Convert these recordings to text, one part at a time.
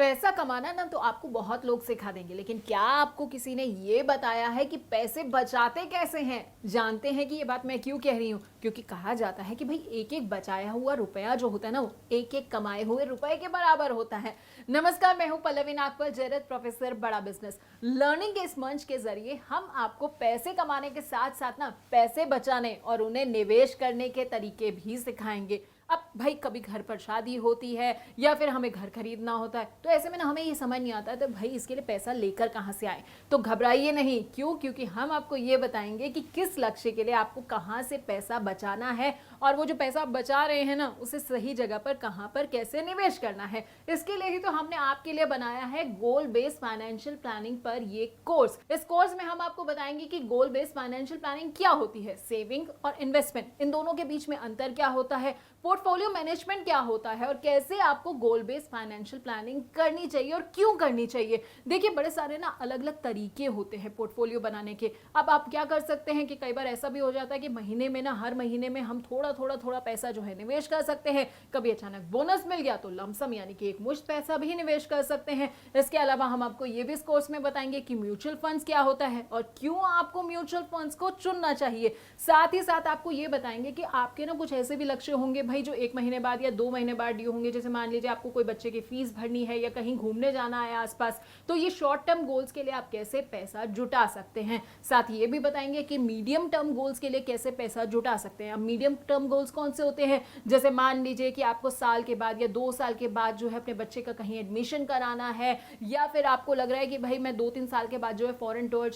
पैसा कमाना ना तो आपको बहुत लोग सिखा देंगे, लेकिन क्या आपको किसी ने ये बताया है कि पैसे बचाते कैसे हैं? जानते हैं कि ये बात मैं क्यों कह रही हूँ? क्योंकि कहा जाता है कि भाई एक एक बचाया हुआ रुपया जो होता है ना, वो एक एक कमाए हुए रुपए के बराबर होता है। नमस्कार, मैं हूँ पल्लवी नागपाल जैरत, प्रोफेसर बड़ा बिजनेस लर्निंग के इस मंच के जरिए हम आपको पैसे कमाने के साथ साथ ना पैसे बचाने और उन्हें निवेश करने के तरीके भी सिखाएंगे। अब भाई कभी घर पर शादी होती है या फिर हमें घर खरीदना होता है, तो ऐसे में ना हमें ये समझ नहीं आता है तो भाई इसके लिए पैसा लेकर कहाँ से आए। तो घबराइए नहीं, क्यों? क्योंकि हम आपको ये बताएंगे कि किस लक्ष्य के लिए आपको कहाँ से पैसा बचाना है और वो जो पैसा आप बचा रहे हैं ना, उसे सही जगह पर कहाँ पर कैसे निवेश करना है। इसके लिए ही तो हमने आपके लिए बनाया है गोल बेस्ड फाइनेंशियल प्लानिंग पर ये कोर्स। इस कोर्स में हम आपको बताएंगे कि गोल बेस्ड फाइनेंशियल प्लानिंग क्या होती है, सेविंग और इन्वेस्टमेंट इन दोनों के बीच में अंतर क्या होता है, पोर्टफोलियो मैनेजमेंट क्या होता है और कैसे आपको गोल बेस्ड फाइनेंशियल प्लानिंग करनी चाहिए और क्यों करनी चाहिए। देखिए, बड़े सारे ना अलग अलग तरीके होते हैं पोर्टफोलियो बनाने के। अब आप क्या कर सकते हैं कि कई बार ऐसा भी हो जाता है कि महीने में ना, हर महीने में हम थोड़ा पैसा जो है निवेश कर सकते हैं। कभी अचानक बोनस मिल गया तो लमसम यानी कि एक मुश्त पैसा भी निवेश कर सकते हैं। इसके अलावा हम आपको ये भी इस कोर्स में बताएंगे कि म्यूचुअल फंड्स क्या होता है और क्यों आपको म्यूचुअल फंड्स को चुनना चाहिए। साथ ही साथ आपको ये बताएंगे कि आपके ना कुछ ऐसे भी लक्ष्य होंगे भाई जो 1 महीने बाद या 2 महीने बाद ड्यू होंगे। जैसे मान लीजिए आपको कोई बच्चे की फीस भरनी है या कहीं घूमने जाना है आसपास, तो ये शॉर्ट टर्म गोल्स के लिए आप कैसे पैसा जुटा सकते हैं। साथ ये भी बताएंगे कि मीडियम टर्म गोल्स के लिए कैसे पैसा जुटा सकते हैं। अब मीडियम टर्म गोल्स कौन से होते हैं? जैसे मान लीजिए कि आपको साल के बाद या 2 साल के बाद जो है अपने बच्चे का कहीं एडमिशन कराना है, या फिर आपको लग रहा है कि भाई मैं 2-3 साल के बाद जो है फॉरेन टूर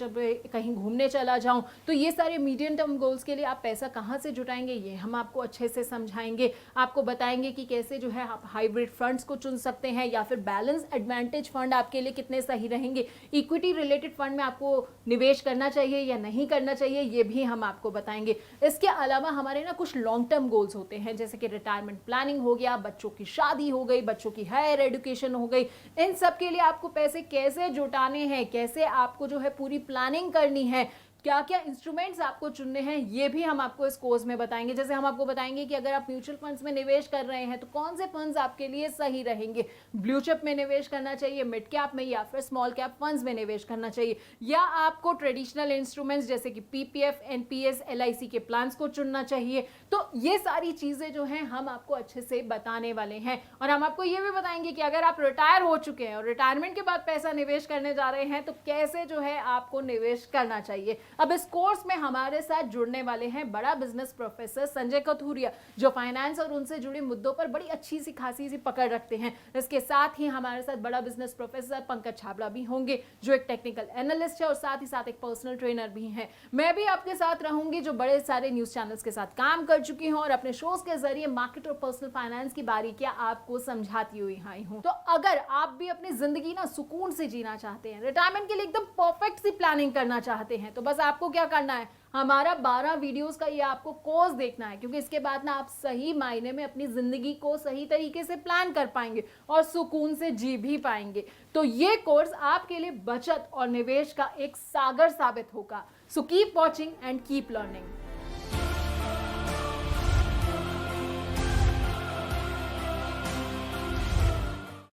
कहीं घूमने चला जाऊं। तो ये सारे मीडियम टर्म गोल्स के लिए आप पैसा कहां से जुटाएंगे, ये हम आपको अच्छे से समझाएंगे। आपको बताएंगे कि कैसे जो है आप हाइब्रिड फंड्स को चुन सकते हैं या फिर बैलेंस एडवांटेज फंड आपके लिए कितने सही रहेंगे। इक्विटी रिलेटेड फंड में आपको निवेश करना चाहिए या नहीं करना चाहिए, ये भी हम आपको बताएंगे। इसके अलावा हमारे ना कुछ लॉन्ग टर्म गोल्स होते हैं, जैसे कि रिटायरमेंट प्लानिंग हो गया, बच्चों की शादी हो गई, बच्चों की हायर एजुकेशन हो गई। इन सब के लिए आपको पैसे कैसे जुटाने हैं, कैसे आपको जो है पूरी प्लानिंग करनी है, क्या क्या इंस्ट्रूमेंट्स आपको चुनने हैं, ये भी हम आपको इस कोर्स में बताएंगे। जैसे हम आपको बताएंगे कि अगर आप म्यूचुअल फंड्स में निवेश कर रहे हैं तो कौन से फंड्स आपके लिए सही रहेंगे, ब्लू चिप में निवेश करना चाहिए, मिड कैप में, या फिर स्मॉल कैप फंड्स में निवेश करना चाहिए, या आपको ट्रेडिशनल इंस्ट्रूमेंट्स जैसे कि पीपीएफ, एनपीएस, एलआईसी के प्लान्स को चुनना चाहिए। तो ये सारी चीजें जो हैं हम आपको अच्छे से बताने वाले हैं। और हम आपको ये भी बताएंगे कि अगर आप रिटायर हो चुके हैं और रिटायरमेंट के बाद पैसा निवेश करने जा रहे हैं तो कैसे जो है आपको निवेश करना चाहिए। अब इस कोर्स में हमारे साथ जुड़ने वाले हैं बड़ा बिजनेस प्रोफेसर संजय कथूरिया, जो फाइनेंस और उनसे जुड़े मुद्दों पर बड़ी अच्छी सी खासी सी पकड़ रखते हैं। इसके साथ ही हमारे साथ बड़ा बिजनेस प्रोफेसर पंकज छाबड़ा भी होंगे, जो एक टेक्निकल एनालिस्ट है और साथ ही साथ एक पर्सनल ट्रेनर भी हैं। मैं भी आपके साथ रहूंगी, जो बड़े सारे न्यूज चैनल्स के साथ काम कर चुकी हूं और अपने शोज के जरिए मार्केट और पर्सनल फाइनेंस की बारीकियां आपको समझाती हुई आई हूं। तो अगर आप भी अपनी जिंदगी ना सुकून से जीना चाहते हैं, रिटायरमेंट के लिए एकदम परफेक्ट सी प्लानिंग करना चाहते हैं, तो बस आपको क्या करना है, हमारा 12 वीडियोस का ये आपको कोर्स देखना है। क्योंकि इसके बाद ना आप सही मायने में अपनी जिंदगी को सही तरीके से प्लान कर पाएंगे और सुकून से जी भी पाएंगे। तो ये कोर्स आपके लिए बचत और निवेश का एक सागर साबित होगा। So keep watching and keep learning.